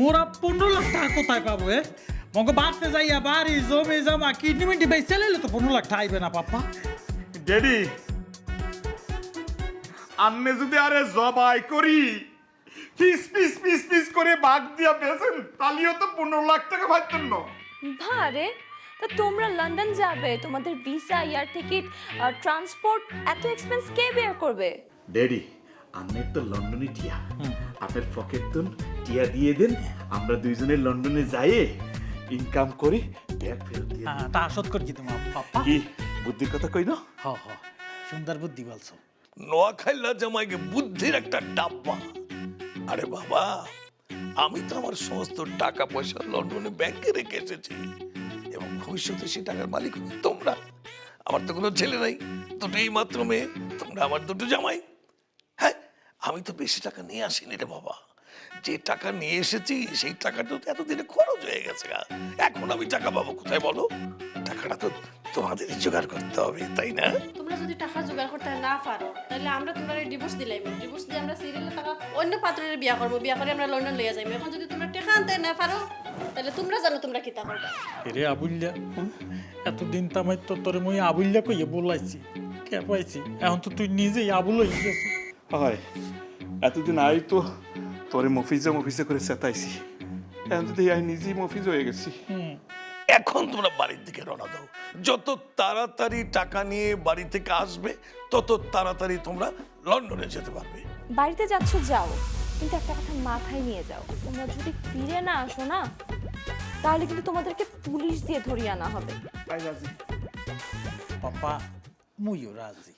মোরা 15 লাখ টাকা কোথায় পাবো? মঙ্গ বাড়তে যাইয়া বাড়ি জমি জমা কিডনি মিডনি বেশ চালাইলে তো 15 লাখ টাকা আইবে না পাপ্পা। ড্যাডি আন্নে যদি আরে জবাই করি পিস পিস পিস পিস করে ভাগ দিয়া বেছেন তালিও তো 15 লাখ টাকা পাইতেন না। ভারে তা তোমরা লন্ডন যাবে, তোমাদের ভিসা, এয়ার টিকিট, ট্রান্সপোর্ট এত এক্সপেন্স কে বেয়ার করবে? ড্যাডি আন্নের তো লন্ডনে টিয়া, আপনার পকেট তুন টিয়া দিয়ে দেন, আমরা দুইজনে লন্ডনে যাইয়ে ইনকাম করি ব্যাগ ফেরত দিয়ে। হ্যাঁ তা আসত করি কি তোমার পাপ্পা? কি বুদ্ধির কথা কই না? হ হ সুন্দর বুদ্ধি বলছো। নোয়াখাইলা জামাইকে বুদ্ধির একটা ডাব্বা। আরে বাবা, আমি তো আমার সমস্ত টাকা পয়সা লন্ডনে ব্যাংকে রেখে এসেছি এবং ভবিষ্যতে সেই টাকার মালিক হবে তোমরা। আমার তো কোনো ছেলে নাই, দুটোই মাত্র মেয়ে, তোমরা আমার দুটো জামাই। হ্যাঁ, আমি তো বেশি টাকা নিয়ে আসিনি রে বাবা, যে টাকা নিয়ে এসেছি সেই টাকাটা তো এতদিনে খরচ হয়ে গেছে। এখন আমি টাকা পাবো কোথায় বলো? টাকাটা তো তোমাদেরই জোগাড় করতে হবে, তাই না? তোমরা যদি টাকা জোগাড় করতে না পারো তাহলে আমরা তোমরা ডিভোর্স দিলাম, ডিভোর্স দিয়ে আমরা সিরিয়ালের টাকা অন্য পাত্রের বিয়া করবো, বিয়া করে আমরা লন্ডন লইয়া যাইবো। এখন যদি তোমরা টাকা আনতে না পারো তাহলে তোমরা জানো তোমরা কিতা করবে। এরে আবুল্লা, এতদিন তো আমি তো তোরে মই আবুল্লা কইয়ে বলাইছি, কে পাইছি, এখন তো তুই নিজেই আবুল হয়ে গেছিস। হয় এতদিন আই তো তোরে মফিজে করে চেতাইছি, এখন তো আই নিজেই মফিজ হয়ে গেছি। এখন তোমরা বাড়ির দিকে রওনা দাও। যত তাড়াতাড়ি টাকা নিয়ে বাড়ি থেকে আসবে তত তাড়াতাড়ি তোমরা লন্ডনে যেতে পারবে। বাড়িতে যাচ্ছ যাও, কিন্তু একটা কথা মাথায় নিয়ে যাও, তোমরা যদি ফিরে না আসো না তাহলে কিন্তু তোমাদেরকে পুলিশ দিয়ে ধরিয়ে আনা হবে। পাপ্পা মুইও রাজি।